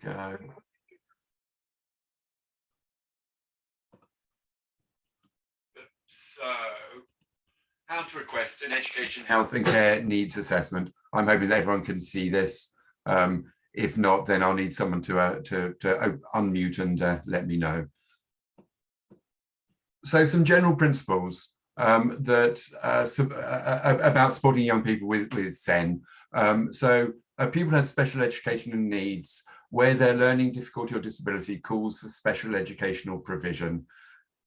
go. So, how to request an education, health and care needs assessment. I'm hoping that everyone can see this. If not, then I'll need someone to unmute and let me know. So some general principles about supporting young people with SEN. People have special educational needs where their learning difficulty or disability calls for special educational provision.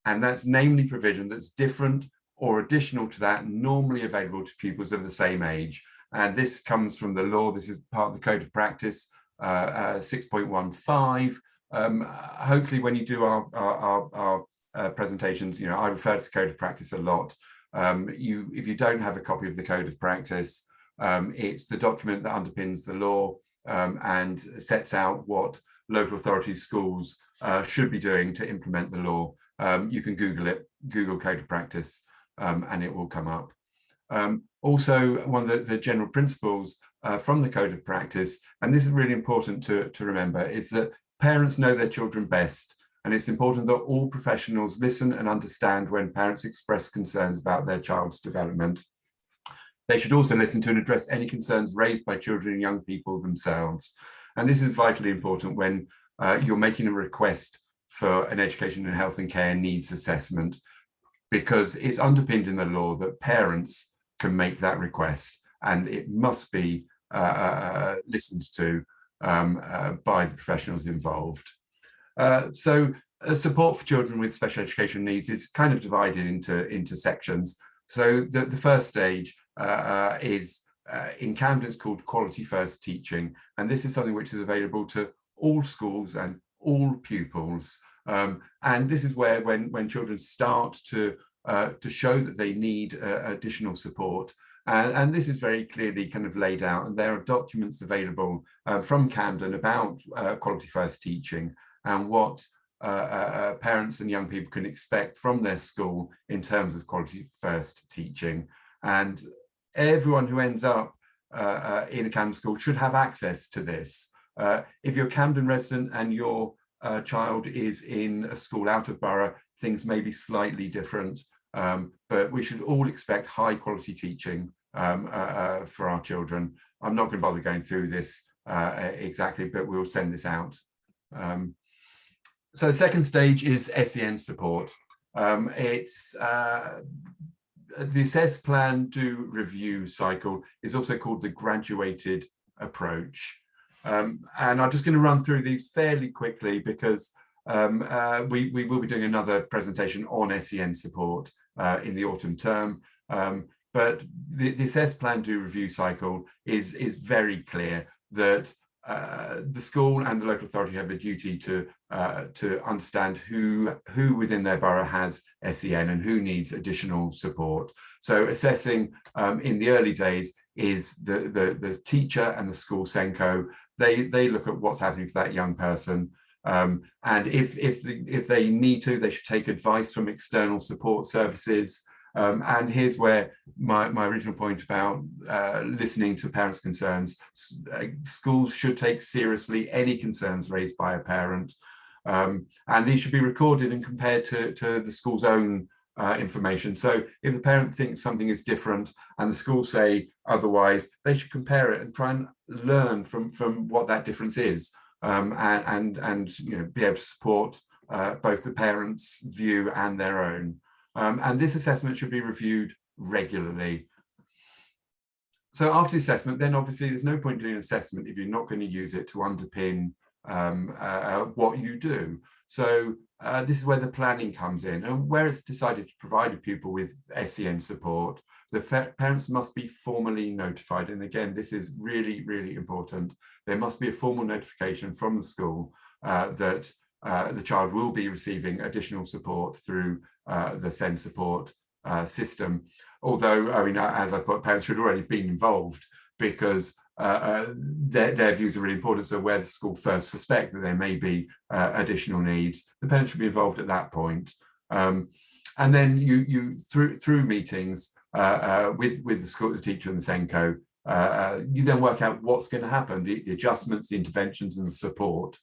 And that's namely provision that's different or additional to that normally available to pupils of the same age. And this comes from the law. This is part of the Code of Practice 6.15. Hopefully when you do our presentations, I refer to the Code of Practice a lot. If you don't have a copy of the Code of Practice, it's the document that underpins the law and sets out what local authorities, schools should be doing to implement the law. You can Google it, Google Code of Practice, and it will come up. Also, one of the general principles from the Code of Practice, and this is really important to remember, is that parents know their children best. And it's important that all professionals listen and understand when parents express concerns about their child's development. They should also listen to and address any concerns raised by children and young people themselves. And this is vitally important when you're making a request for an education and health and care needs assessment, because it's underpinned in the law that parents can make that request and it must be listened to by the professionals involved. Support for children with special education needs is kind of divided into sections. So the first stage is in Camden, it's called Quality First Teaching, and this is something which is available to all schools and all pupils. And this is where when children start to show that they need additional support, and this is very clearly kind of laid out, and there are documents available from Camden about Quality First Teaching and what parents and young people can expect from their school in terms of Quality First Teaching. And everyone who ends up in a Camden school should have access to this. If you're a Camden resident and your child is in a school out of borough, things may be slightly different, but we should all expect high quality teaching for our children. I'm not going to bother going through this exactly, but we'll send this out. So the second stage is SEN support. It's the assess, plan, do, review cycle is also called the graduated approach. And I'm just going to run through these fairly quickly because we will be doing another presentation on SEN support in the autumn term. But the assess, plan, do, review cycle is very clear that the school and the local authority have a duty to understand who within their borough has SEN and who needs additional support. So assessing in the early days is the teacher and the school SENCO. They look at what's happening for that young person, and if they need to, they should take advice from external support services. And here's where my original point about listening to parents' concerns. Schools should take seriously any concerns raised by a parent, and these should be recorded and compared to the school's own information. So if the parent thinks something is different and the school say otherwise, they should compare it and try and learn from what that difference is, and be able to support both the parents' view and their own. And this assessment should be reviewed regularly. So after the assessment, then obviously there's no point doing an assessment if you're not going to use it to underpin what you do. So this is where the planning comes in, and where it's decided to provide a pupil with SEN support, the parents must be formally notified. And again, this is really, really important. There must be a formal notification from the school that the child will be receiving additional support through the SEN support system. Although, I mean, as I put, parents should already been involved because their views are really important. So where the school first suspect that there may be additional needs, the parents should be involved at that point. And then you through meetings with the school, the teacher and the SENCO, You then work out what's going to happen, the adjustments, the interventions, and the support.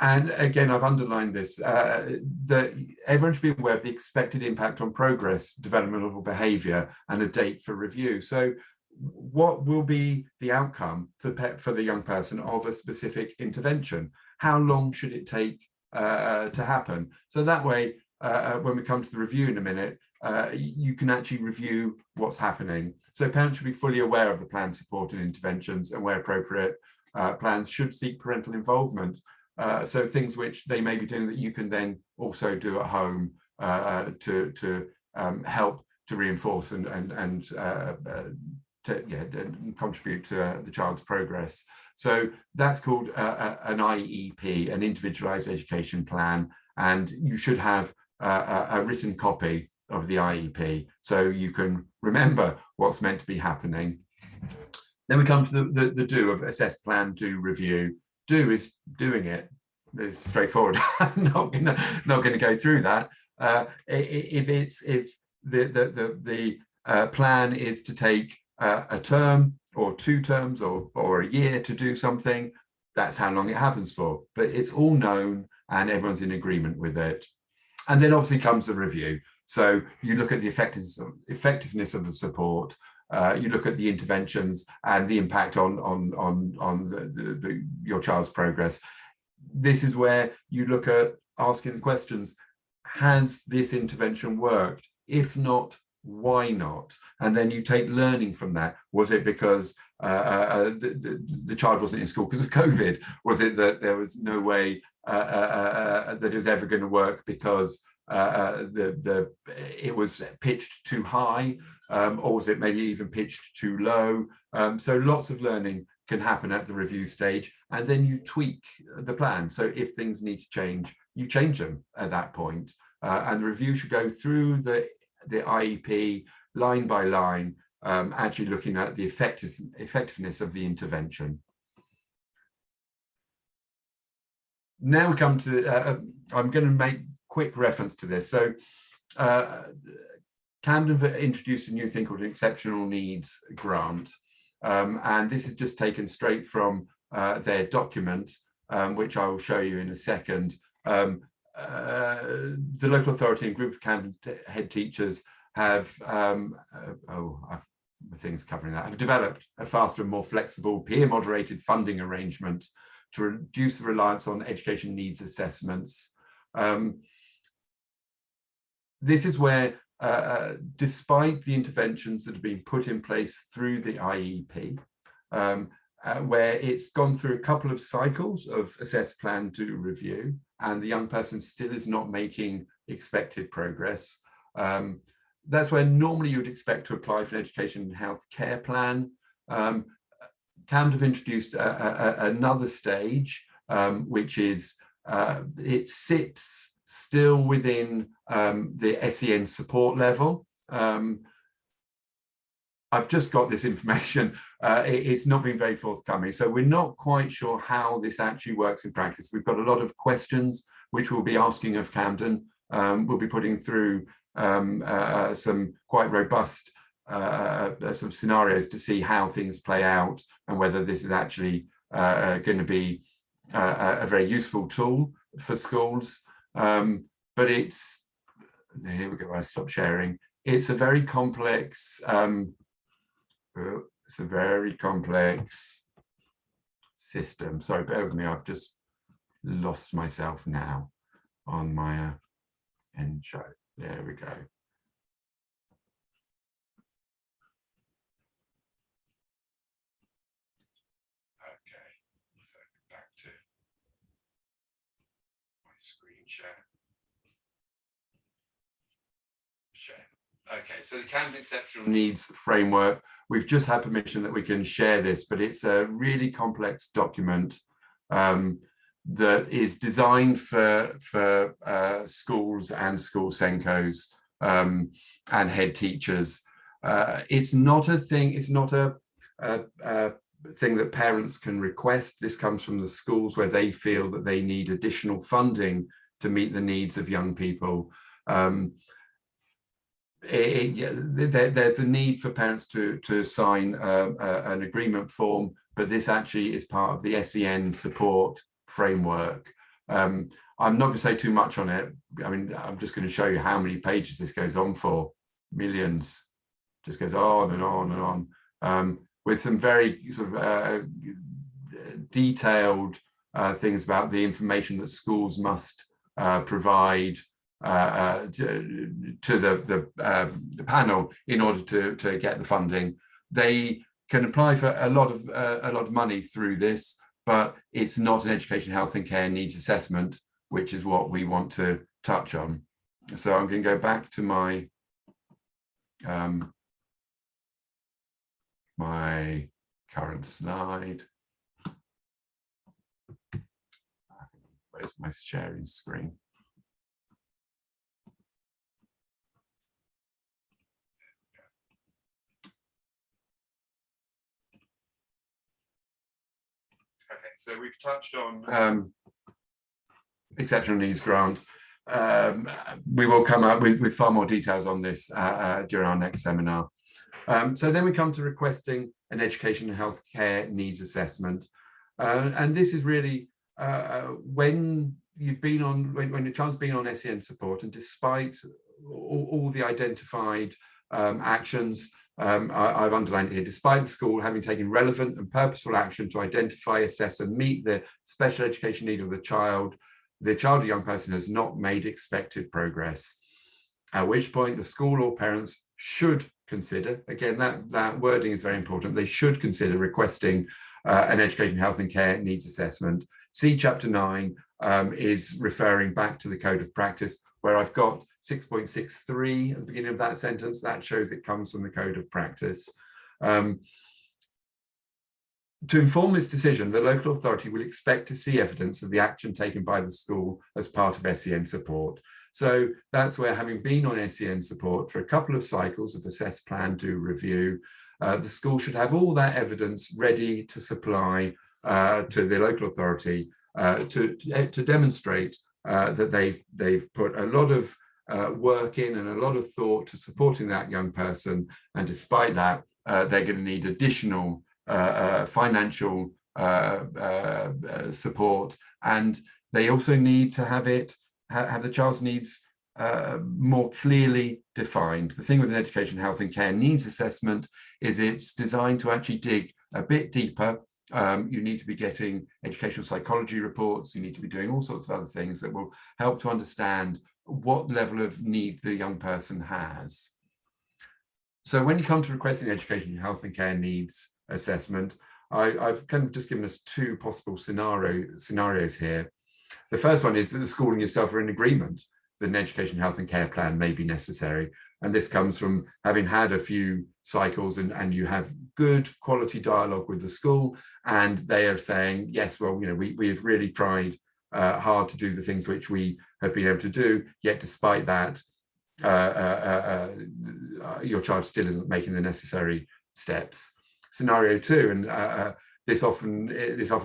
And again, I've underlined this, that everyone should be aware of the expected impact on progress, developmental behaviour, and a date for review. So what will be the outcome for the young person of a specific intervention? How long should it take to happen? So that way, when we come to the review in a minute, you can actually review what's happening. So parents should be fully aware of the plan, support and interventions, and where appropriate, plans should seek parental involvement. So things which they may be doing that you can then also do at home to help to reinforce and contribute to the child's progress. So that's called an IEP, an individualized education plan, and you should have a written copy of the IEP so you can remember what's meant to be happening. Then we come to the do of assess, plan, do, review. Do is doing it. It's straightforward. I'm not gonna go through that. If the plan is to take a term or 2 terms or a year to do something, that's how long it happens for. But it's all known and everyone's in agreement with it. And then obviously comes the review. So you look at the effectiveness of the support. You look at the interventions and the impact on your child's progress. This is where you look at asking the questions: has this intervention worked? If not, why not? And then you take learning from that. Was it because the child wasn't in school because of COVID? Was it that there was no way that it was ever going to work because it was pitched too high, or was it maybe even pitched too low? So lots of learning can happen at the review stage, and then you tweak the plan. So if things need to change, you change them at that point. And the review should go through the IEP line by line, actually looking at the effectiveness of the intervention. Now we come to, I'm going to make quick reference to this. So Camden introduced a new thing called an exceptional needs grant. And this is just taken straight from their document, which I will show you in a second. The local authority and group of Camden head teachers have, things covering that, have developed a faster and more flexible peer-moderated funding arrangement to reduce the reliance on education needs assessments. This is where, despite the interventions that have been put in place through the IEP, where it's gone through a couple of cycles of assess, plan, do, review, and the young person still is not making expected progress. That's where normally you would expect to apply for an education and health care plan. Camden have introduced another stage, which is it sits still within the SEN support level. I've just got this information. It's not been very forthcoming, so we're not quite sure how this actually works in practice. We've got a lot of questions which we'll be asking of Camden. We'll be putting through some quite robust some scenarios to see how things play out and whether this is actually going to be a very useful tool for schools. But it's, here we go, I stopped sharing. It's a very complex, system. Sorry, bear with me, I've just lost myself now on my intro. There we go. Okay, so back to my screen share. Okay, so the Camden Exceptional Needs Framework, we've just had permission that we can share this, but it's a really complex document that is designed for schools and school SENCOs and head teachers. It's not a thing, it's not a thing that parents can request. This comes from the schools where they feel that they need additional funding to meet the needs of young people. there's a need for parents to sign an agreement form, but this actually is part of the SEN support framework. I'm not going to say too much on it. I mean, I'm just going to show you how many pages this goes on for. Millions. Just goes on and on and on, with some very sort of detailed things about the information that schools must provide to the panel in order to get the funding. They can apply for a lot of money through this, but it's not an education, health and care needs assessment, which is what we want to touch on. So I'm going to go back to my my current slide. Where's my sharing screen? Okay, so we've touched on exceptional needs grant. We will come up with far more details on this during our next seminar. So then we come to requesting an education and healthcare needs assessment. And this is really when you've been on, when your child's been on SEN support, and despite all the identified actions, I've underlined it here, despite the school having taken relevant and purposeful action to identify, assess and meet the special education need of the child or young person has not made expected progress. At which point the school or parents should consider, again, that wording is very important, they should consider requesting an education, health and care needs assessment. See chapter 9 is referring back to the code of practice, where I've got 6.63 at the beginning of that sentence. That shows it comes from the code of practice. To inform this decision, the local authority will expect to see evidence of the action taken by the school as part of SEN support. So that's where, having been on SEN support for a couple of cycles of assess, plan, do, review, the school should have all that evidence ready to supply to the local authority to demonstrate that they've put a lot of work in and a lot of thought to supporting that young person, and despite that, they're going to need additional financial support, and they also need to have the child's needs more clearly defined. The thing with an education, health and care needs assessment is it's designed to actually dig a bit deeper. You need to be getting educational psychology reports, you need to be doing all sorts of other things that will help to understand what level of need the young person has. So when you come to requesting education, health and care needs assessment, I've kind of just given us two possible scenarios here. The first one is that the school and yourself are in agreement that an education, health and care plan may be necessary. And this comes from having had a few cycles and you have good quality dialogue with the school, and they are saying, yes, well, we have really tried hard to do the things which we have been able to do, yet despite that, your child still isn't making the necessary steps. Scenario 2, and this often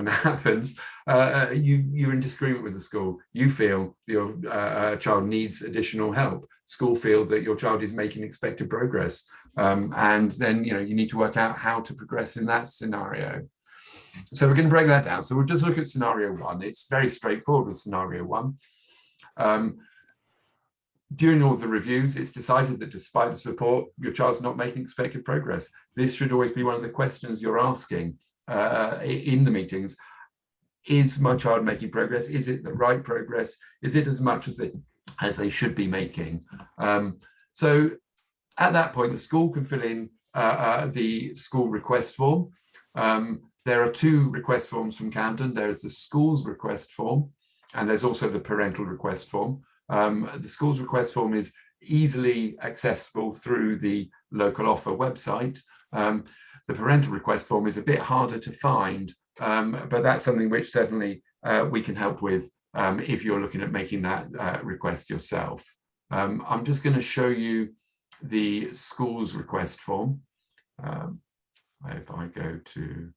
happens, you're in disagreement with the school. You feel your child needs additional help. School feel that your child is making expected progress, and then you need to work out how to progress in that scenario. So we're going to break that down. So we'll just look at scenario 1. It's very straightforward with scenario 1. During all the reviews, it's decided that despite the support, your child's not making expected progress. This should always be one of the questions you're asking in the meetings. Is my child making progress? Is it the right progress? Is it as much as they should be making? So at that point, the school can fill in the school request form. There are 2 request forms from Camden. There's the school's request form, and there's also the parental request form. The school's request form is easily accessible through the local offer website. The parental request form is a bit harder to find, but that's something which certainly we can help with if you're looking at making that request yourself. I'm just going to show you the school's request form. If I go to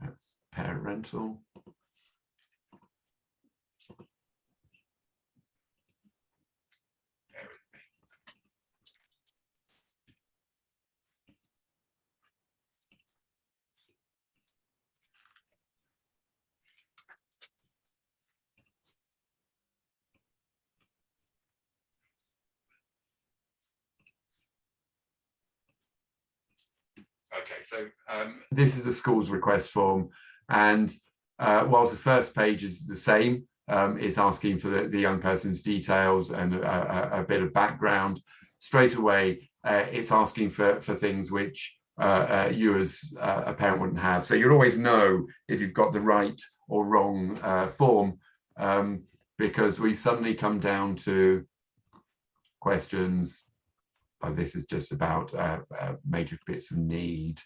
that's parental. Okay, so this is a school's request form, and whilst the first page is the same, it's asking for the young person's details and a bit of background. Straight away, it's asking for things which you as a parent wouldn't have. So you'll always know if you've got the right or wrong form, because we suddenly come down to questions. Oh, this is just about major bits of need,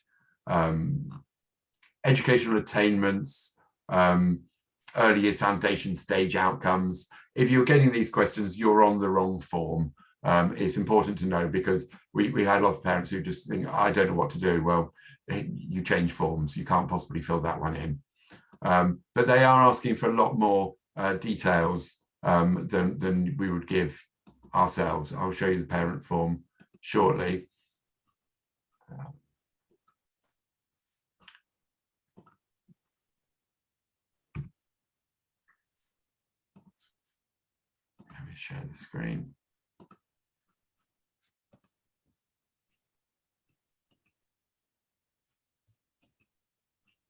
educational attainments, early years foundation stage outcomes. If you're getting these questions, you're on the wrong form. It's important to know, because we had a lot of parents who just think, I don't know what to do. Well, you change forms. You can't possibly fill that one in. But they are asking for a lot more details than we would give ourselves. I'll show you the parent form shortly. Let me share the screen.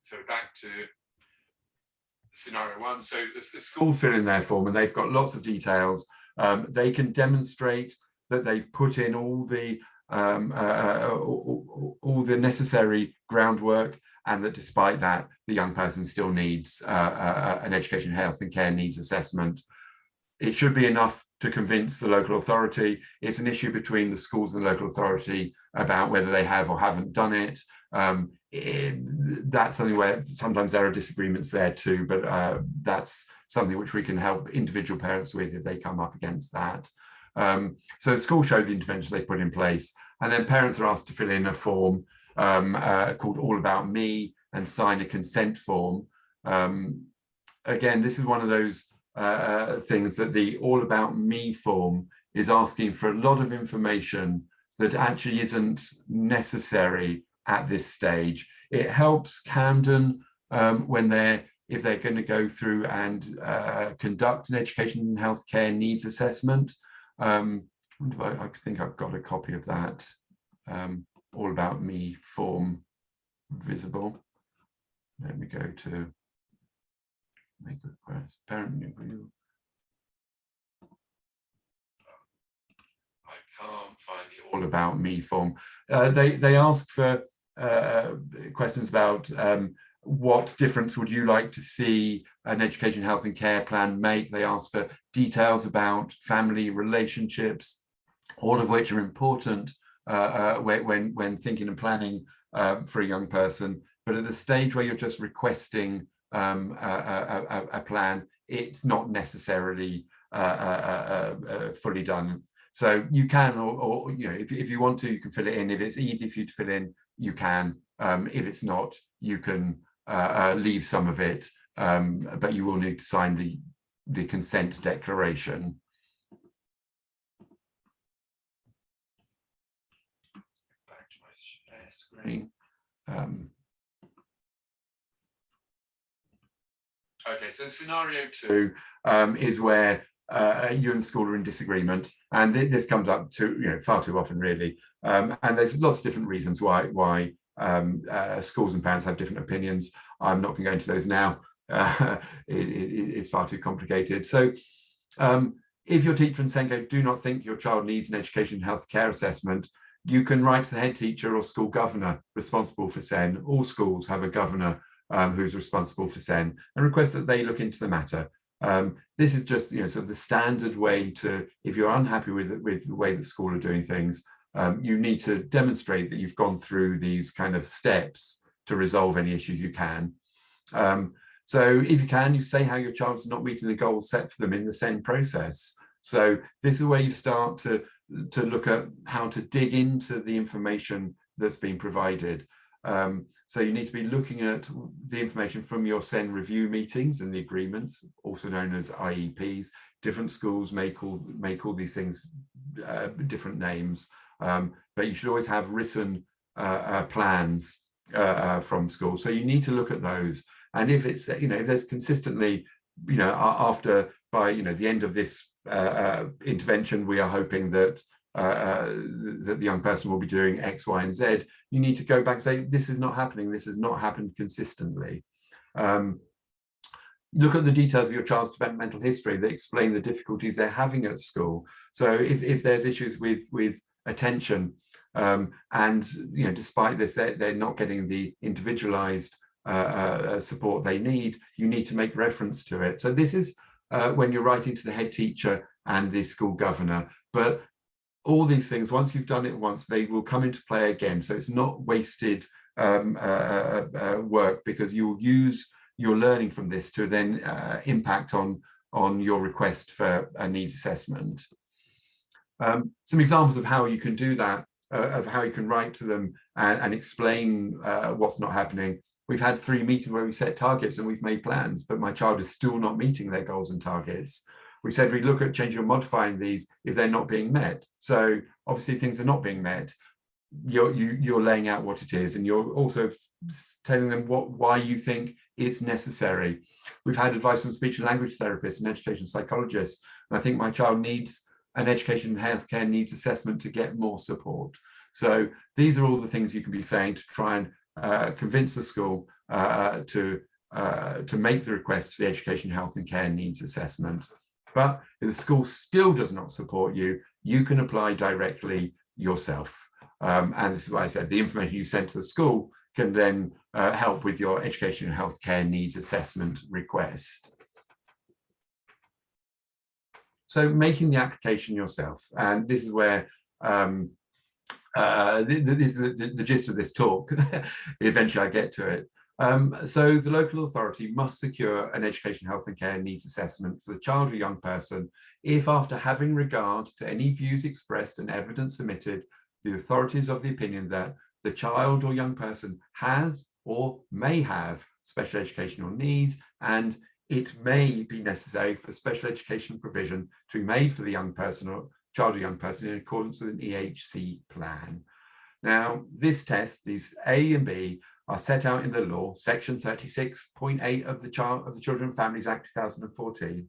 So back to scenario one. So the school fill in their form, and they've got lots of details. They can demonstrate that they've put in all the necessary groundwork, and that despite that, the young person still needs an education, health and care needs assessment. It should be enough to convince the local authority. It's an issue between the schools and the local authority about whether they have or haven't done it. That's something where sometimes there are disagreements there too, but that's something which we can help individual parents with if they come up against that. So the school show the interventions they put in place, and then parents are asked to fill in a form called All About Me and sign a consent form. Again, this is one of those things that the All About Me form is asking for a lot of information that actually isn't necessary at this stage. It helps Camden if they're going to go through and conduct an education and healthcare needs assessment. I think I've got a copy of that All About Me form visible. Let me go to make a request. Parent review. I can't find the All About Me form. They ask for questions about what difference would you like to see an education, health and care plan make. They ask for details about family relationships, all of which are important when thinking and planning for a young person. But at the stage where you're just requesting a plan, it's not necessarily fully done. So you can, or you know, if you want to, you can fill it in. If it's easy for you to fill in, you can. If it's not, you can leave some of it, but you will need to sign the consent declaration. Back to my share screen. Okay, so scenario two is where you and the school are in disagreement, and this comes up far too often, really. And there's lots of different reasons why schools and parents have different opinions. I'm not going to go into those now. It's far too complicated. So if your teacher and SENCO do not think your child needs an education and health care assessment, you can write to the head teacher or school governor responsible for SEN. All schools have a governor who's responsible for SEN, and request that they look into the matter. This is just sort of the standard way to, if you're unhappy with the way the school are doing things, you need to demonstrate that you've gone through these kind of steps to resolve any issues you can. So if you can, you say how your child's not meeting the goals set for them in the SEN process. So this is where you start to look at how to dig into the information that's been provided. So you need to be looking at the information from your SEN review meetings and the agreements, also known as IEPs. Different schools may call these things different names, but you should always have written plans from school. So you need to look at those. And if it's, if there's consistently, by the end of this intervention, we are hoping that that the young person will be doing X, Y, and Z, you need to go back and say, this is not happening. This has not happened consistently. Look at the details of your child's developmental history that explain the difficulties they're having at school. So if there's issues with attention, and despite this, they're not getting the individualized support they need, you need to make reference to it. So this is when you're writing to the head teacher and the school governor. But all these things, once you've done it once, they will come into play again. So it's not wasted work, because you'll use your learning from this to then impact on your request for a needs assessment. Some examples of how you can do that, of how you can write to them and explain what's not happening. We've had 3 meetings where we set targets and we've made plans, but my child is still not meeting their goals and targets. We said we look at changing or modifying these if they're not being met. So obviously things are not being met. You're laying out what it is, and you're also telling them why you think it's necessary. We've had advice from speech and language therapists and education psychologists, and I think my child needs an education and healthcare needs assessment to get more support. So these are all the things you can be saying to try and convince the school to make the request for the education, health and care needs assessment. But if the school still does not support you, you can apply directly yourself. And this is why I said the information you sent to the school can then help with your education and healthcare needs assessment request. So making the application yourself, and this is where this is the gist of this talk. Eventually I get to it. So the local authority must secure an education, health and care needs assessment for the child or young person if, after having regard to any views expressed and evidence submitted, the authorities of the opinion that the child or young person has or may have special educational needs, and it may be necessary for special education provision to be made for the young person or child or young person in accordance with an EHC plan. Now, this test, these A and B, are set out in the law, section 36.8 of the Children and Families Act 2014.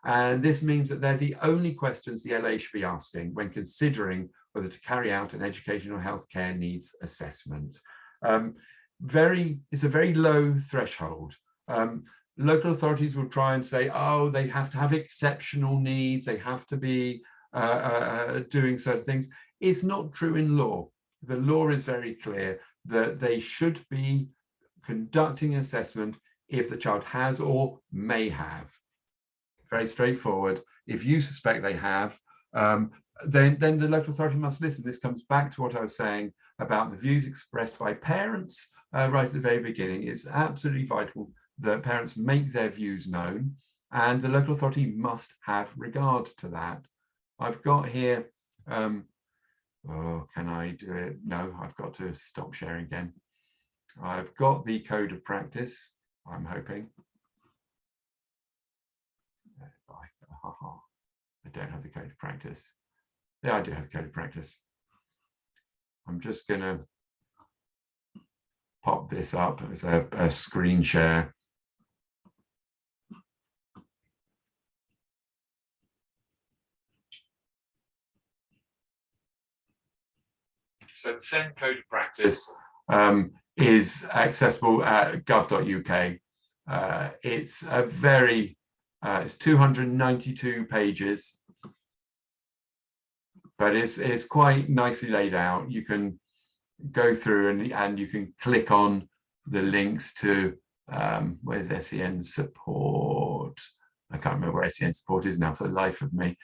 And this means that they're the only questions the LA should be asking when considering whether to carry out an educational healthcare needs assessment. It's a very low threshold. Local authorities will try and say, oh, they have to have exceptional needs, they have to be doing certain things. It's not true in law. The law is very clear that they should be conducting an assessment if the child has or may have. Very straightforward. If you suspect they have, then the local authority must listen. This comes back to what I was saying about the views expressed by parents right at the very beginning. It's absolutely vital that parents make their views known, and the local authority must have regard to that. I've got here, oh, can I do it? No, I've got to stop sharing again. I've got the code of practice, I'm hoping. I don't have the code of practice. Yeah, I do have the code of practice. I'm just going to pop this up as a screen share. So the SEND code of practice is accessible at gov.uk. It's a very, it's 292 pages, but it's quite nicely laid out. You can go through and you can click on the links to where's SEN support. I can't remember where SEN support is now for the life of me.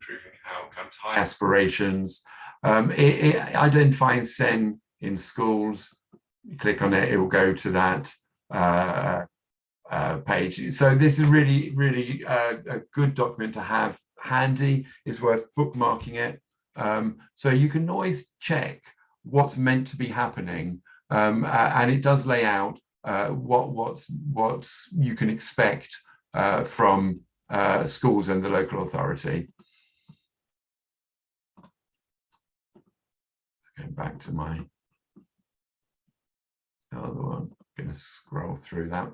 Improving outcomes, high aspirations, identifying SEN in schools. You click on it, it will go to that page. So this is really, really a good document to have handy. It's worth bookmarking it. So you can always check what's meant to be happening, and it does lay out what you can expect from schools and the local authority. Going back to my other one, I'm going to scroll through that.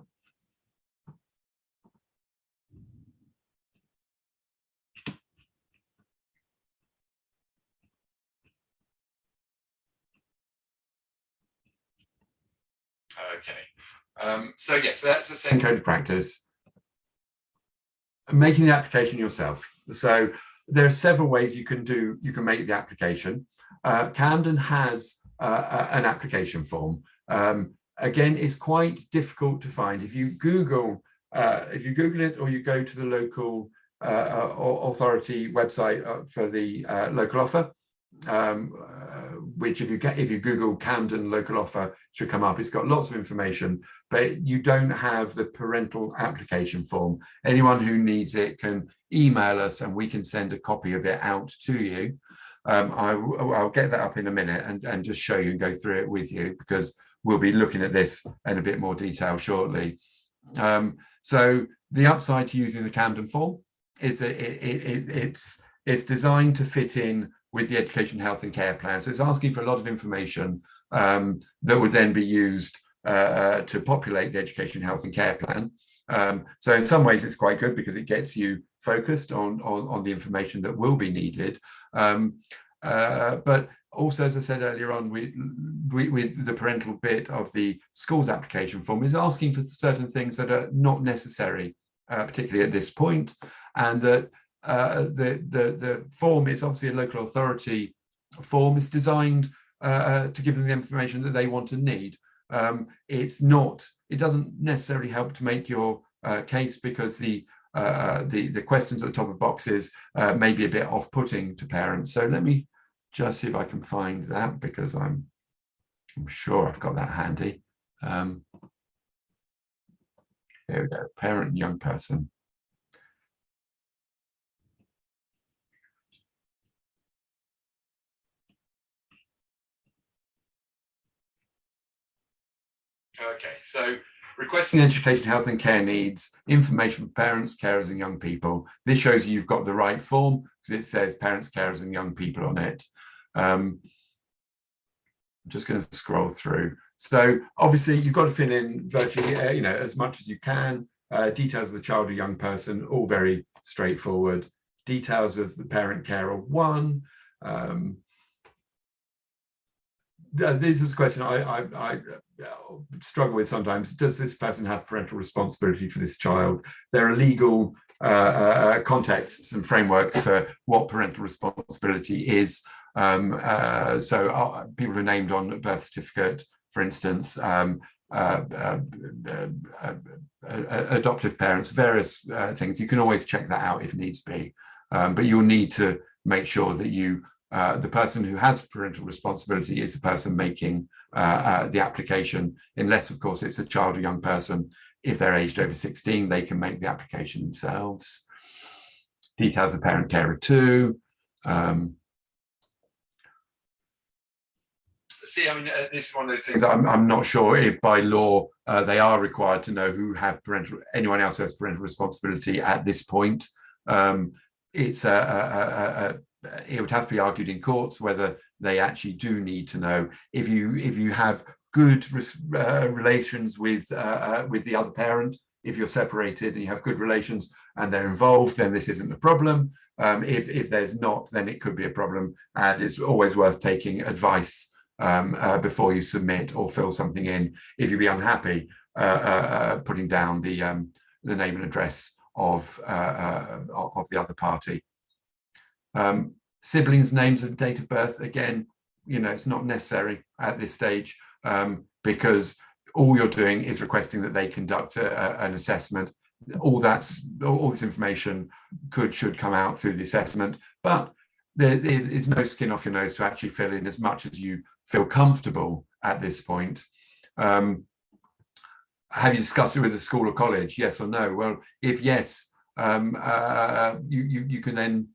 Okay. So yes, so that's the same code of practice. Making the application yourself. So there are several ways you can make the application. Camden has an application form. Again, it's quite difficult to find. If you Google it, or you go to the local authority website for the local offer, which if you Google Camden local offer, should come up. It's got lots of information, but you don't have the parental application form. Anyone who needs it can email us and we can send a copy of it out to you. I'll get that up in a minute and just show you and go through it with you, because we'll be looking at this in a bit more detail shortly. So the upside to using the Camden form is that it's designed to fit in with the education, health and care plan. So it's asking for a lot of information that would then be used to populate the education, health and care plan. So in some ways it's quite good because it gets you focused on the information that will be needed. But also, as I said earlier on, with the parental bit of the school's application form is asking for certain things that are not necessary, particularly at this point, and that the form is obviously a local authority form. It's designed to give them the information that they want and need. It doesn't necessarily help to make your case, because the questions at the top of boxes may be a bit off-putting to parents. So let me just see if I can find that, because I'm sure I've got that handy. Here we go, parent and young person. Okay, so requesting education, health and care needs, information for parents, carers and young people. This shows you've got the right form because it says parents, carers and young people on it. I'm just going to scroll through. So obviously you've got to fill in virtually as much as you can. Details of the child or young person, all very straightforward. Details of the parent carer 1. This is a question I struggle with sometimes. Does this person have parental responsibility for this child? There are legal contexts and frameworks for what parental responsibility is. So people are named on a birth certificate, for instance, adoptive parents, various things. You can always check that out if needs be, but you'll need to make sure that the person who has parental responsibility is the person making the application, unless, of course, it's a child or young person. If they're aged over 16, they can make the application themselves. Details of parent carer 2. See, I mean, this is one of those things I'm not sure if by law they are required to know anyone else who has parental responsibility at this point. It would have to be argued in courts whether they actually do need to know. If you have good relations with the other parent, if you're separated and you have good relations and they're involved, then this isn't a problem. If there's not, then it could be a problem, and it's always worth taking advice before you submit or fill something in. If you'd be unhappy, putting down the name and address of the other party. Siblings' names and date of birth, again, it's not necessary at this stage, because all you're doing is requesting that they conduct an assessment. All this information should come out through the assessment, but there is no skin off your nose to actually fill in as much as you feel comfortable at this point. Have you discussed it with the school or college? Yes or no? Well, if yes, you can then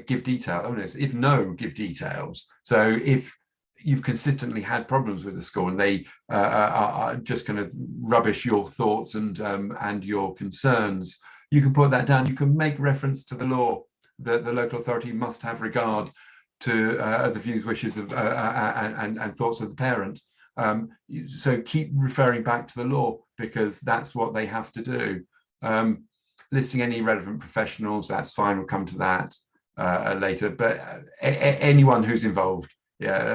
give detail. If no, give details. So if you've consistently had problems with the school and they are just kind of rubbish your thoughts and your concerns, you can put that down. You can make reference to the law that the local authority must have regard to the views, wishes of and thoughts of the parent. So keep referring back to the law, because that's what they have to do. Listing any relevant professionals, that's fine, we'll come to that later, but anyone who's involved,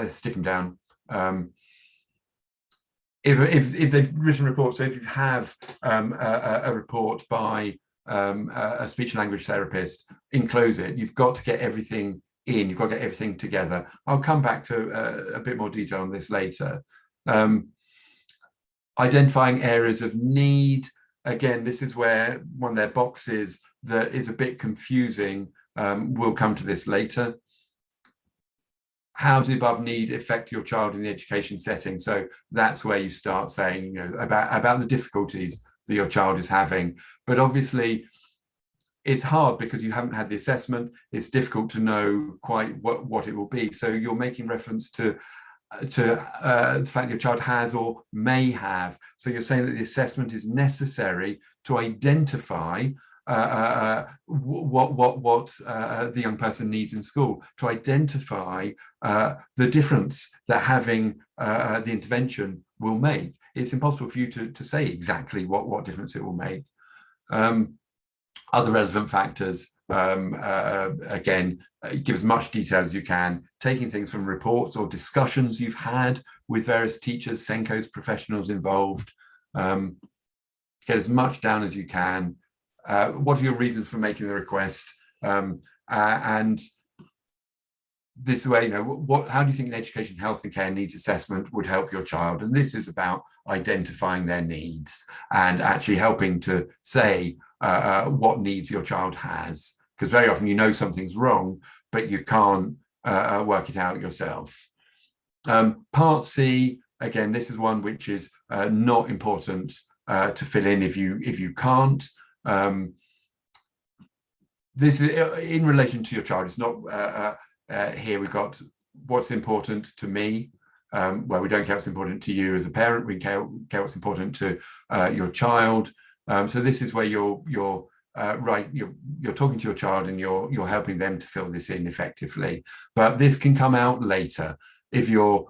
stick them down. if they've written reports, so if you have a report by a speech and language therapist, enclose it. You've got to get everything in. You've got to get everything together. I'll come back to a bit more detail on this later. Identifying areas of need. Again, this is where one of their boxes that is a bit confusing. We'll come to this later. How does above need affect your child in the education setting? So that's where you start saying, you know, about the difficulties that your child is having. But obviously, it's hard because you haven't had the assessment. It's difficult to know quite what it will be. So you're making reference to the fact your child has or may have. So you're saying that the assessment is necessary to identify what the young person needs in school, to identify the difference that having the intervention will make. It's impossible for you to say exactly what difference it will make. Other relevant factors, again, give as much detail as you can, taking things from reports or discussions you've had with various teachers, Senko's professionals involved. Get as much down as you can. What are your reasons for making the request? And this way, you know, how do you think an education, health and care needs assessment would help your child? And this is about identifying their needs and actually helping to say what needs your child has. Because very often you know something's wrong, but you can't work it out yourself. Part C, again, this is one which is not important to fill in if you can't. This is in relation to your child. It's not here we've got what's important to me, where we don't care what's important to you as a parent. We care what's important to your child. So this is where you're talking to your child and you're helping them to fill this in effectively. But this can come out later if you're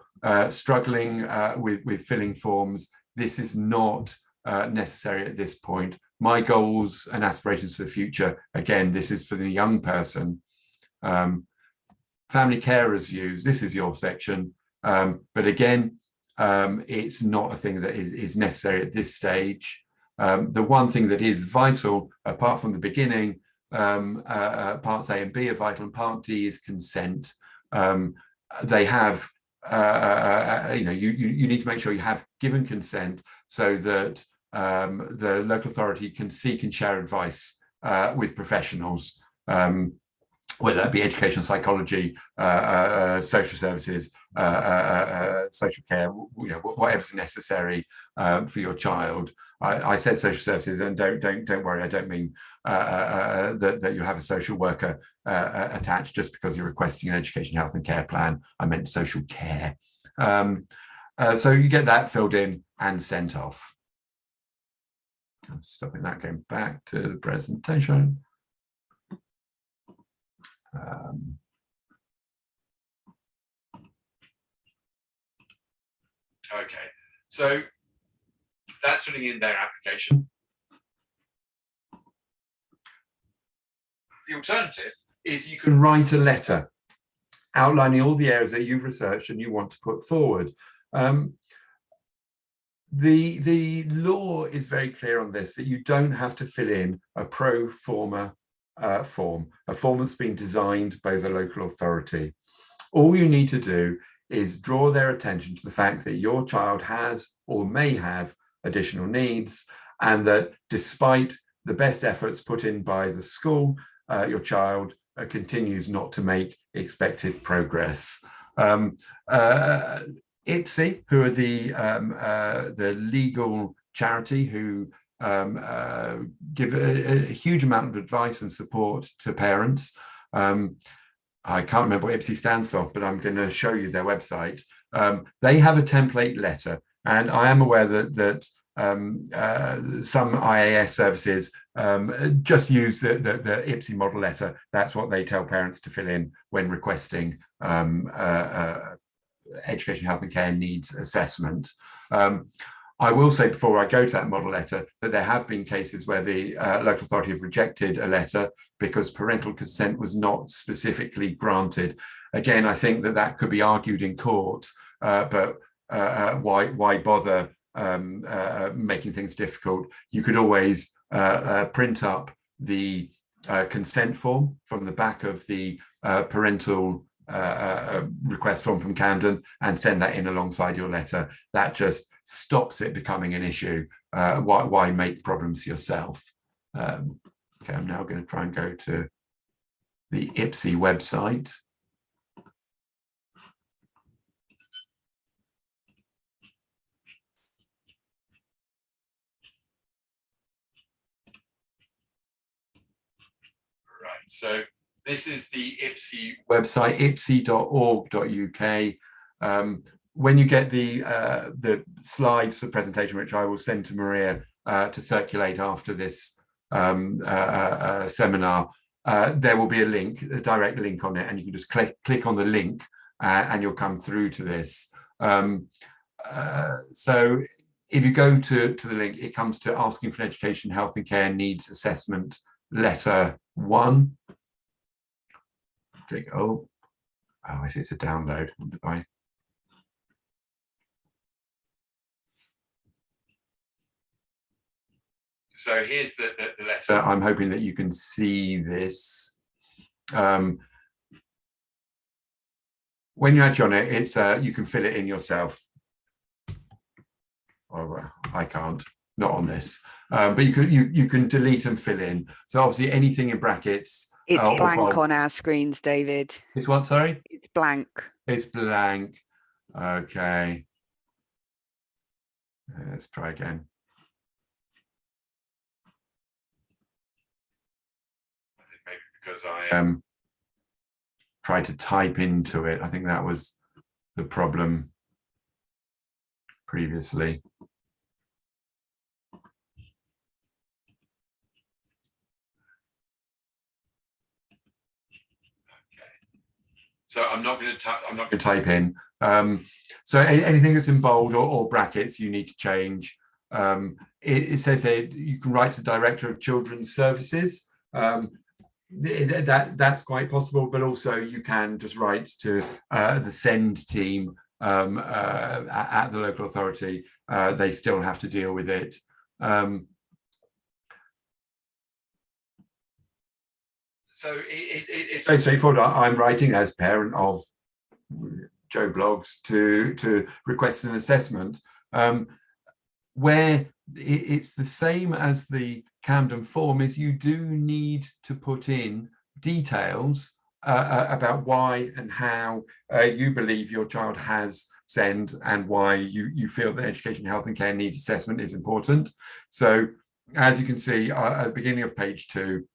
struggling with filling forms. This is not necessary at this point. My goals and aspirations for the future, again, this is for the young person. Family carers use, this is your section, but again, it's not a thing that is necessary at this stage. The one thing that is vital, apart from the beginning, parts A and B are vital, and part D is consent. They have, you know, you need to make sure you have given consent so that the local authority can seek and share advice with professionals, whether that be educational psychology, social services, social care, you know, whatever's necessary for your child. I said social services, and don't worry, I don't mean that you have a social worker attached just because you're requesting an education, health and care plan. I meant social care. So you get that filled in and sent off. I'm stopping that, going back to the presentation. Okay, so that's filling in their application. The alternative is you can write a letter outlining all the areas that you've researched and you want to put forward. The law is very clear on this, that you don't have to fill in a pro forma form, a form that's been designed by the local authority. All you need to do is draw their attention to the fact that your child has or may have additional needs, and that despite the best efforts put in by the school, your child continues not to make expected progress. EHC, who are the legal charity who give a huge amount of advice and support to parents. I can't remember what EHC stands for, but I'm going to show you their website. They have a template letter, and I am aware that some IAS services just use the EHC model letter. That's what they tell parents to fill in when requesting education, health and care needs assessment. I will say before I go to that model letter that there have been cases where the local authority have rejected a letter because parental consent was not specifically granted. Again, I think that could be argued in court, but why bother making things difficult, you could always print up the consent form from the back of the parental request form from Camden and send that in alongside your letter. That just stops it becoming an issue. Why make problems yourself? Okay, I'm now going to try and go to the EHC website. Right, so this is the EHC website, ehc.org.uk. When you get the slides for the presentation, which I will send to Maria to circulate after this seminar, there will be a link, a direct link on it, and you can just click on the link and you'll come through to this. So if you go to the link, it comes to asking for an education, health and care needs assessment letter 1. Click, oh, I see it's a download. So here's the letter. I'm hoping that you can see this. When you're actually on it, it's you can fill it in yourself. Oh, I can't, not on this. But you can delete and fill in. So obviously anything in brackets. It's blank on our screens, David. It's what, sorry? It's blank. It's blank. Okay. Let's try again. Maybe because I tried to type into it. I think that was the problem previously. So I'm not going to type in. So anything that's in bold or brackets, you need to change. It says here you can write to Director of Children's Services. That's quite possible, but also you can just write to the SEND team at the local authority. They still have to deal with it. So it's very straightforward. I'm writing as parent of Joe Bloggs to request an assessment, where it's the same as the Camden form. Is you do need to put in details about why and how you believe your child has SEND and why you feel that education, health and care needs assessment is important. So as you can see at the beginning of page 2,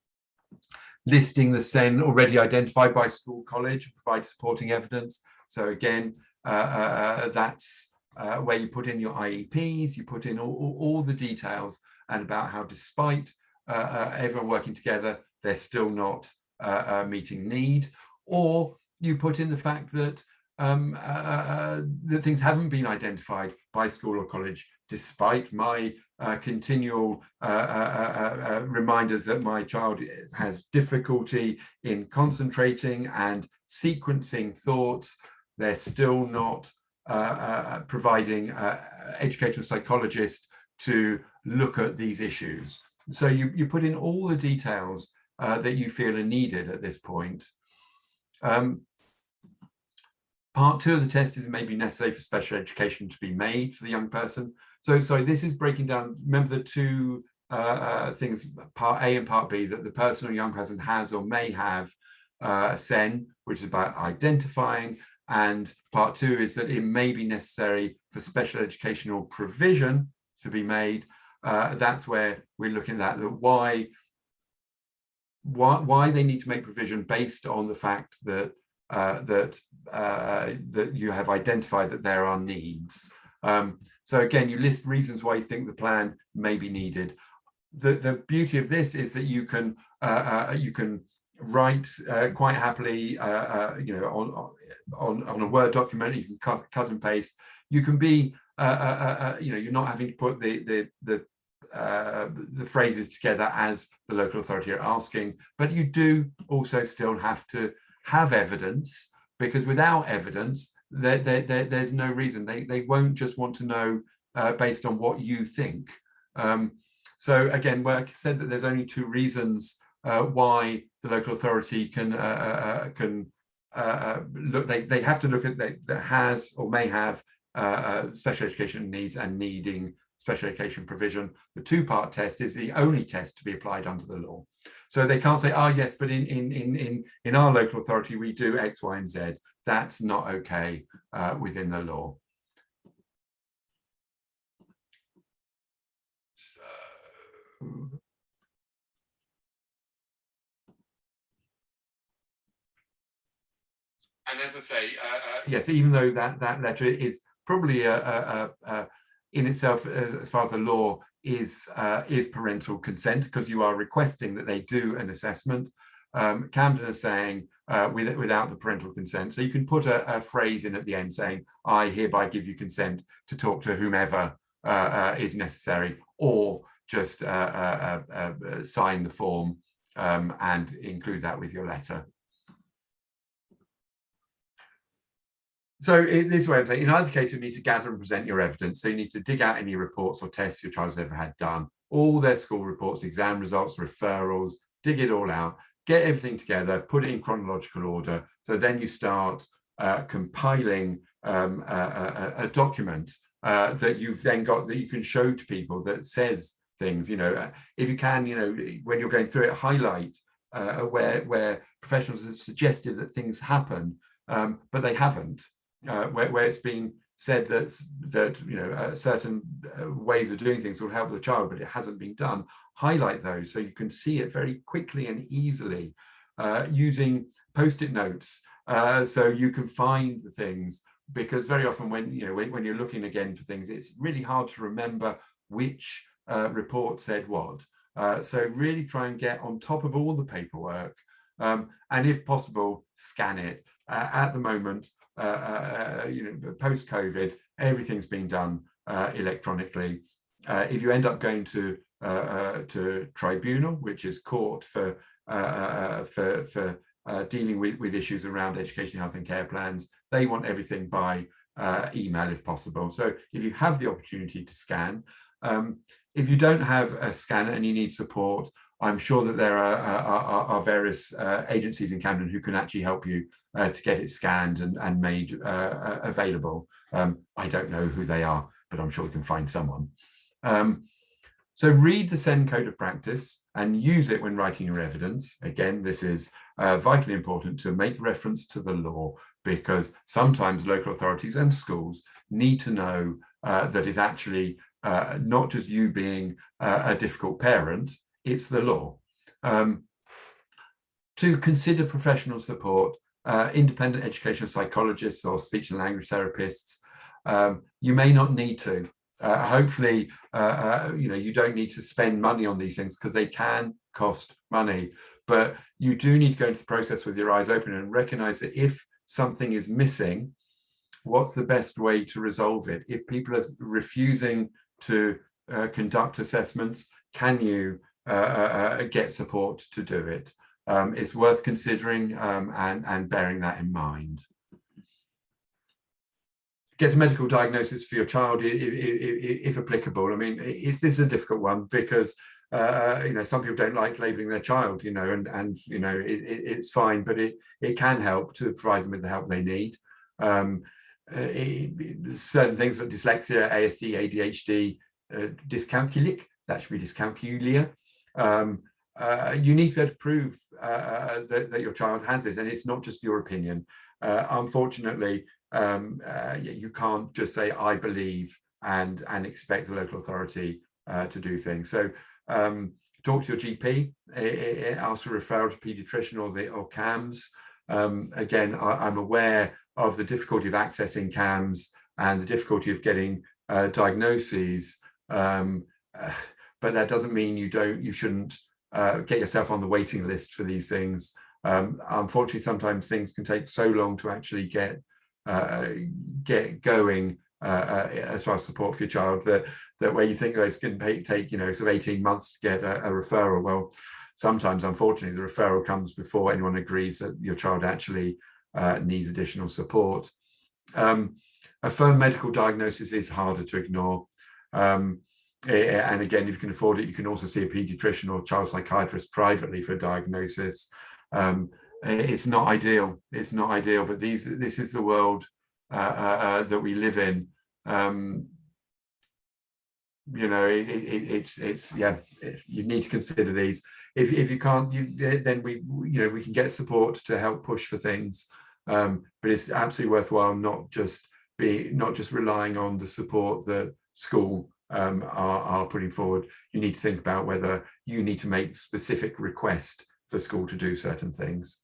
listing the SEN already identified by school, college, provide supporting evidence. So again, that's where you put in your IEPs, you put in all the details and about how despite everyone working together, they're still not meeting need. Or you put in the fact that things haven't been identified by school or college, despite my continual reminders that my child has difficulty in concentrating and sequencing thoughts. They're still not providing educational psychologist to look at these issues. So you put in all the details that you feel are needed at this point. Part 2 of the test is it may be necessary for special education to be made for the young person. So sorry, this is breaking down, remember the 2 things, part A and part B, that the person or young person has or may have SEN, which is about identifying, and part 2 is that it may be necessary for special educational provision to be made. That's where we're looking at that why they need to make provision based on the fact that that you have identified that there are needs. So again, you list reasons why you think the plan may be needed. The beauty of this is that you can write quite happily, on a Word document. You can cut and paste. You can be, you're not having to put the phrases together as the local authority are asking, but you do also still have to have evidence, because without evidence, there's no reason. They won't just want to know based on what you think. So again, where I said that there's only 2 reasons why the local authority can look, they have to look at that has or may have special education needs and needing special education provision. The 2-part test is the only test to be applied under the law. So they can't say, oh yes, but in our local authority we do X, Y, and Z. That's not okay within the law. And as I say, yes, even though that letter is probably in itself, as far as the law is parental consent, because you are requesting that they do an assessment. Camden is saying without the parental consent. So you can put a phrase in at the end saying, I hereby give you consent to talk to whomever is necessary, or just sign the form and include that with your letter. So this way of saying, in either case, you need to gather and present your evidence. So you need to dig out any reports or tests your child's ever had done, all their school reports, exam results, referrals, dig it all out, get everything together, put it in chronological order. So then you start compiling a document that you've then got, that you can show to people, that says things, if you can, when you're going through it, highlight where professionals have suggested that things happen, but they haven't. Where it's been said that certain ways of doing things will help the child, but it hasn't been done. Highlight those so you can see it very quickly and easily, using post-it notes, so you can find the things, because very often when you're looking again for things, it's really hard to remember which report said what. So really try and get on top of all the paperwork, and if possible, scan it. At the moment, post-COVID, everything's been done electronically. If you end up going to tribunal, which is court for dealing with issues around education, health and care plans, they want everything by email if possible. So if you have the opportunity to scan, if you don't have a scanner and you need support, I'm sure that there are various agencies in Camden who can actually help you to get it scanned and made available. I don't know who they are, but I'm sure we can find someone. So read the SEND Code of Practice and use it when writing your evidence. Again, this is vitally important to make reference to the law, because sometimes local authorities and schools need to know that it's actually not just you being a difficult parent, it's the law. To consider professional support, independent educational psychologists or speech and language therapists, you may not need to. Hopefully, you don't need to spend money on these things, because they can cost money, but you do need to go into the process with your eyes open and recognize that if something is missing, what's the best way to resolve it? If people are refusing to conduct assessments, can you get support to do it? It's worth considering and bearing that in mind. Get a medical diagnosis for your child if applicable. I mean, this is a difficult one, because some people don't like labeling their child, and it's fine, but it can help to provide them with the help they need. Certain things like dyslexia, ASD, ADHD, dyscalculic, that should be dyscalculia. You need to be able to prove that your child has this, and it's not just your opinion. Unfortunately, you can't just say I believe and expect the local authority to do things. So talk to your GP, ask for referral to paediatrician or CAMS. Again, I'm aware of the difficulty of accessing CAMS and the difficulty of getting diagnoses, but that doesn't mean you shouldn't get yourself on the waiting list for these things. Unfortunately, sometimes things can take so long to actually get going as far as support for your child, that where you think it's going to take sort of 18 months to get a referral. Well, sometimes, unfortunately, the referral comes before anyone agrees that your child actually needs additional support. A firm medical diagnosis is harder to ignore. And again, if you can afford it, you can also see a pediatrician or child psychiatrist privately for a diagnosis. It's not ideal. It's not ideal, but this is the world that we live in. You know, you need to consider these. If you can't, then we can get support to help push for things. But it's absolutely worthwhile not just relying on the support that school are putting forward. You need to think about whether you need to make specific request for school to do certain things.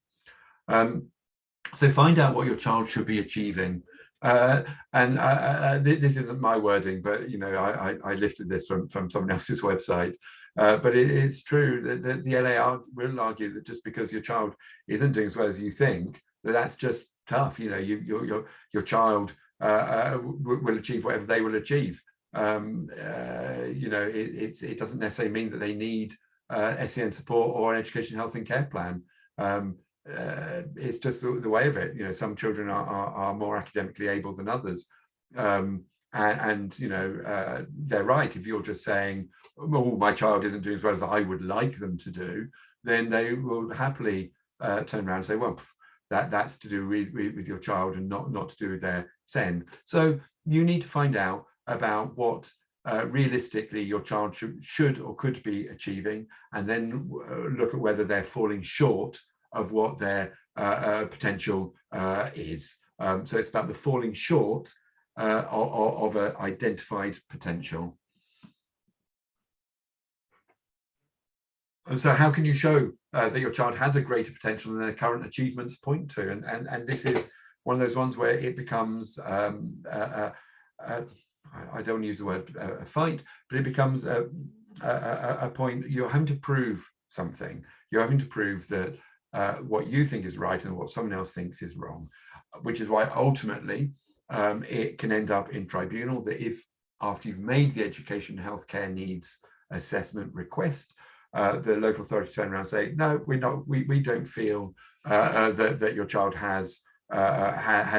So find out what your child should be achieving. This isn't my wording, but I lifted this from someone else's website. But it's true that the LA will argue that just because your child isn't doing as well as you think, that's just tough. Your child will achieve whatever they will achieve. It doesn't necessarily mean that they need SEN support or an education, health and care plan. It's just the way of it. Some children are more academically able than others, and they're right. If you're just saying, "Oh, my child isn't doing as well as I would like them to do," then they will happily turn around and say, "Well, that's to do with your child and not to do with their SEN." So you need to find out about what realistically your child should or could be achieving, and then look at whether they're falling short of what their potential is. So it's about the falling short of an identified potential. And so how can you show that your child has a greater potential than their current achievements point to? And this is one of those ones where it becomes, I don't want to use the word a fight, but it becomes a point. You're having to prove something. You're having to prove that what you think is right and what someone else thinks is wrong, which is why ultimately it can end up in tribunal, that if after you've made the education healthcare needs assessment request, the local authority turn around and say, no, we don't feel that your child has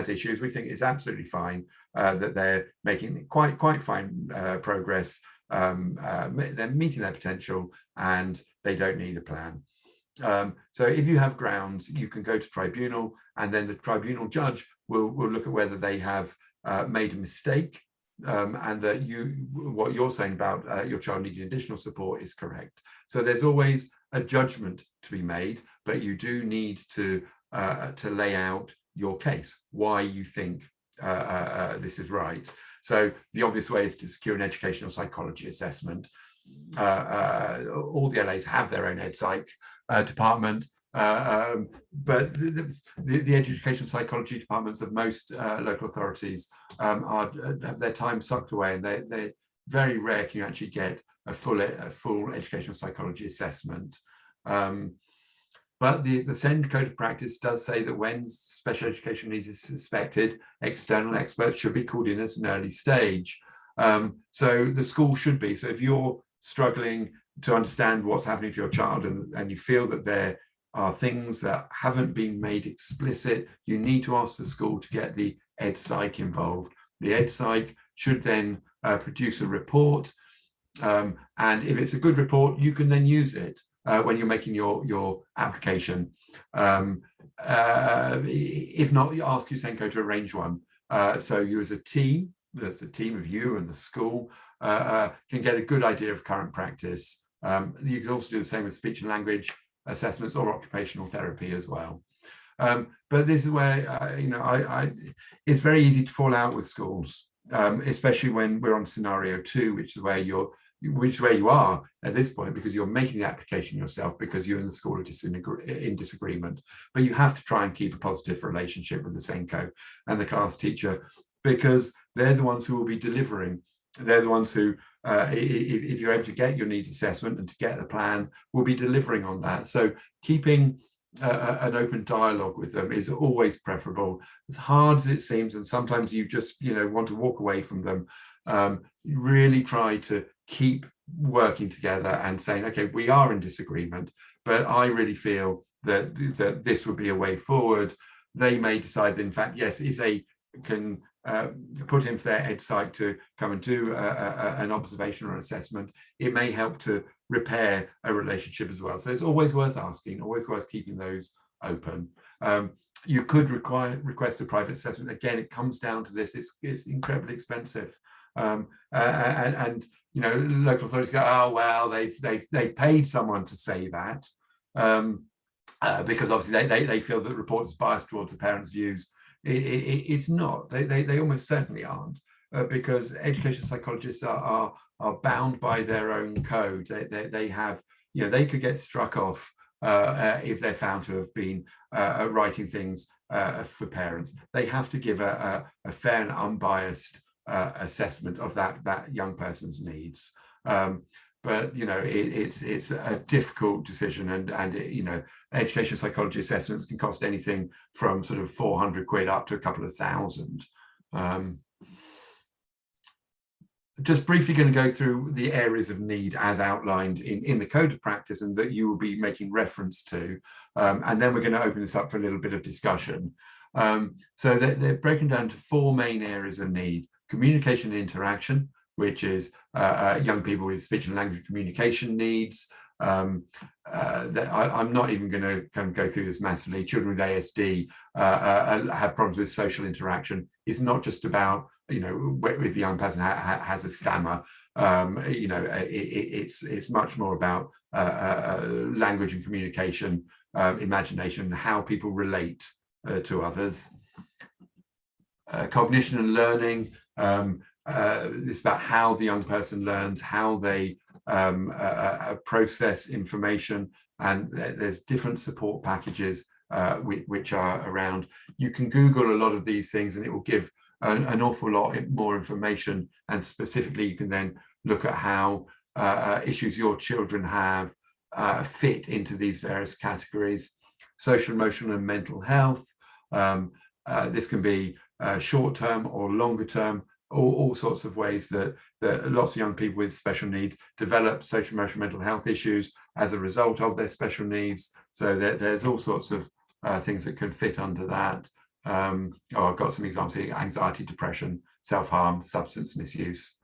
issues. We think it's absolutely fine, that they're making quite fine progress, they're meeting their potential, and they don't need a plan. So if you have grounds, you can go to tribunal, and then the tribunal judge will look at whether they have made a mistake, and that what you're saying about your child needing additional support is correct. So there's always a judgment to be made, but you do need to lay out your case, why you think this is right. So the obvious way is to secure an educational psychology assessment. All the LAs have their own ed psych department, but the educational psychology departments of most local authorities have their time sucked away, and they're very rare can you actually get a full educational psychology assessment. But the SEND Code of Practice does say that when special education needs is suspected, external experts should be called in at an early stage. So the school should be. So if you're struggling to understand what's happening to your child, and you feel that there are things that haven't been made explicit, you need to ask the school to get the ed psych involved. The ed psych should then produce a report, and if it's a good report, you can then use it when you're making your application. If not, you ask Usenco to arrange one. So you as a team, there's a team of you and the school, can get a good idea of current practice. You can also do the same with speech and language assessments or occupational therapy as well. But this is where it's very easy to fall out with schools, especially when we're on scenario 2, which is where you are at this point, because you're making the application yourself because you and the school are in disagreement. But you have to try and keep a positive relationship with the SENCO and the class teacher, because they're the ones who will be delivering. They're the ones who, if you're able to get your needs assessment and to get the plan, will be delivering on that. So keeping an open dialogue with them is always preferable. As hard as it seems, and sometimes you just want to walk away from them, really try to keep working together and saying, okay, we are in disagreement, but I really feel that this would be a way forward. They may decide that, in fact, yes, if they can put into their ed site to come and do an observation or assessment, it may help to repair a relationship as well. So it's always worth asking, always worth keeping those open. You could request a private assessment. Again, it comes down to this, it's incredibly expensive. And you know, local authorities go, oh well, they've paid someone to say that, because obviously they feel that the report is biased towards the parents' views. It's not. They almost certainly aren't, because education psychologists are bound by their own code. They have, you know, they could get struck off if they're found to have been writing things for parents. They have to give a fair and unbiased assessment of that young person's needs. But you know, it's a difficult decision, and you know, education psychology assessments can cost anything from sort of 400 quid up to a couple of thousand. Just briefly going to go through the areas of need as outlined in the code of practice, and that you will be making reference to, and then we're going to open this up for a little bit of discussion. So they're broken down to 4 main areas of need: communication and interaction, which is young people with speech and language communication needs. I'm not even going to kind of go through this massively. Children with ASD have problems with social interaction. It's not just about, you know, if the young person has a stammer. You know, it's much more about language and communication, imagination, how people relate to others. Cognition and learning. It's about how the young person learns, how they process information, and there's different support packages which are around. You can Google a lot of these things and it will give an awful lot more information, and specifically you can then look at how issues your children have fit into these various categories. Social, emotional and mental health. This can be short-term or longer-term, all sorts of ways that lots of young people with special needs develop social, emotional, mental health issues as a result of their special needs. So there's all sorts of things that can fit under that. I've got some examples here: anxiety, depression, self-harm, substance misuse.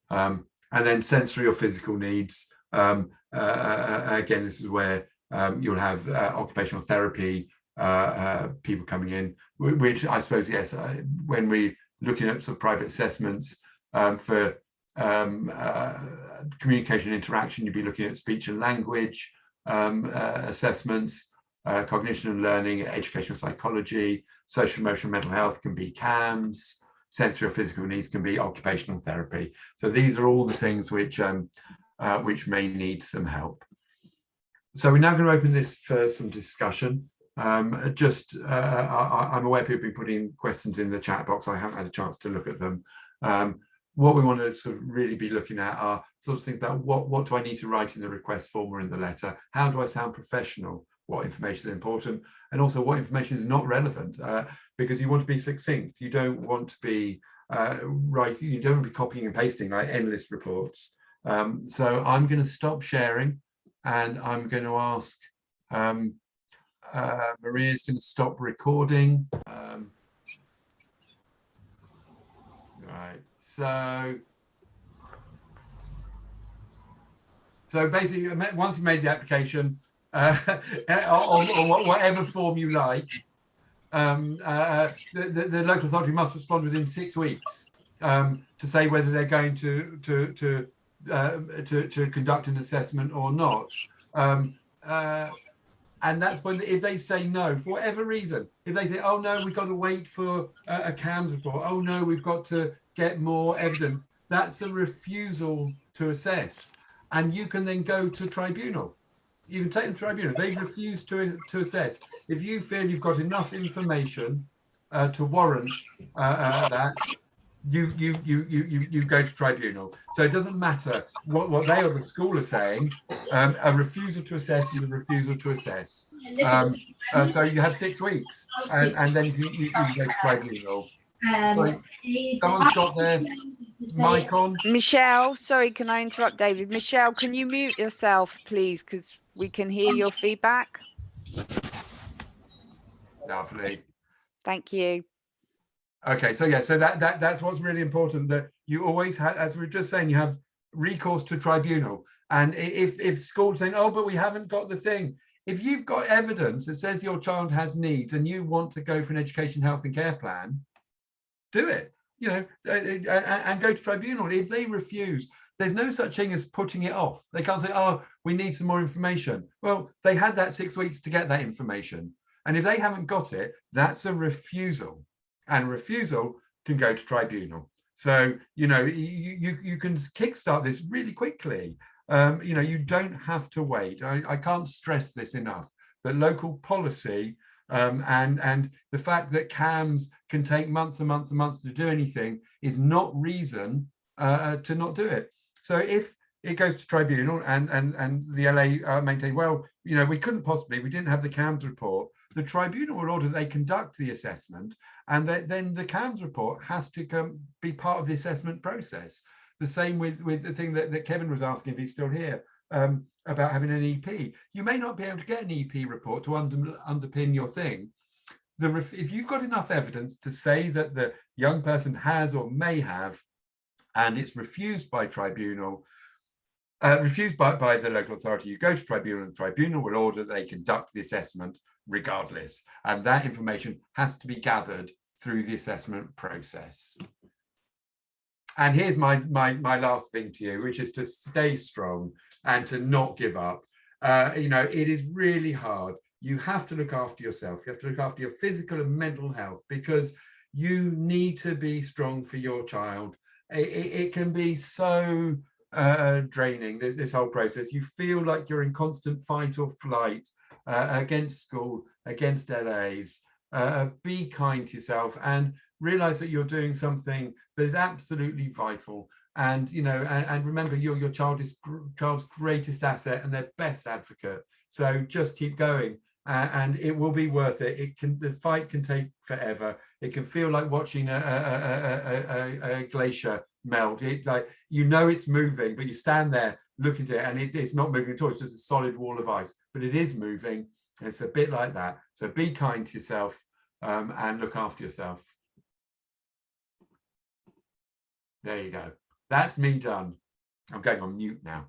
And then sensory or physical needs. Again, this is where you'll have occupational therapy people coming in, which I suppose, yes, when we're looking at sort of private assessments for communication and interaction, you'd be looking at speech and language assessments, cognition and learning, educational psychology, social, emotional, mental health can be CAMS, sensory or physical needs can be occupational therapy. So these are all the things which may need some help. So we're now going to open this for some discussion. I'm aware people have been putting questions in the chat box. I haven't had a chance to look at them. What we want to sort of really be looking at are sort of things about what do I need to write in the request form or in the letter? How do I sound professional? What information is important? And also what information is not relevant, because you want to be succinct. You don't want to be you don't want to be copying and pasting like endless reports. So I'm going to stop sharing and I'm going to ask Maria's going to stop recording. Right, so basically, once you made the application, or whatever form you like, the local authority must respond within 6 weeks to say whether they're going to conduct an assessment or not. And that's when, if they say no, for whatever reason, if they say, oh no, we've got to wait for a CAMS report, oh no, we've got to get more evidence, that's a refusal to assess. And you can then go to tribunal. You can take them to tribunal. They've refused to assess. If you feel you've got enough information to warrant that, you go to tribunal. So it doesn't matter what they or the school are saying. A refusal to assess is a refusal to assess. So you have 6 weeks, and then you go to tribunal. So someone's got their mic on. Michelle, sorry, can I interrupt David? Michelle, can you mute yourself, please, because we can hear your feedback. Lovely. Thank you. Okay, so yeah, so that's what's really important, that you always have, as we were just saying, you have recourse to tribunal. And if school's saying, oh, but we haven't got the thing, if you've got evidence that says your child has needs and you want to go for an education, health and care plan, do it, you know, and go to tribunal. If they refuse, there's no such thing as putting it off. They can't say, oh, we need some more information. Well, they had that 6 weeks to get that information. And if they haven't got it, that's a refusal. And refusal can go to tribunal. So, you know, you can kickstart this really quickly. You know, you don't have to wait. I can't stress this enough, that local policy and the fact that CAMs can take months and months and months to do anything is not reason to not do it. So if it goes to tribunal and the LA maintain, well, you know, we couldn't possibly, we didn't have the CAMS report, the tribunal will order they conduct the assessment, and then the CAMS report has to be part of the assessment process. The same with the thing that Kevin was asking, if he's still here, about having an EP. You may not be able to get an EP report to underpin your thing. If you've got enough evidence to say that the young person has or may have, and it's refused by tribunal, refused by the local authority, you go to tribunal, and the tribunal will order that they conduct the assessment regardless. And that information has to be gathered through the assessment process. And here's my last thing to you, which is to stay strong and to not give up. You know, it is really hard. You have to look after yourself. You have to look after your physical and mental health, because you need to be strong for your child. It can be so draining, this whole process. You feel like you're in constant fight or flight against school, against LAs. Be kind to yourself and realize that you're doing something that is absolutely vital. And you know, and remember, your child's greatest asset and their best advocate. So just keep going, and it will be worth it. The fight can take forever. It can feel like watching a glacier melt. Like, you know, it's moving, but you stand there looking at it, and it's not moving at all. It's just a solid wall of ice, but it is moving. It's a bit like that. So be kind to yourself and look after yourself. There you go. That's me done. I'm going on mute now.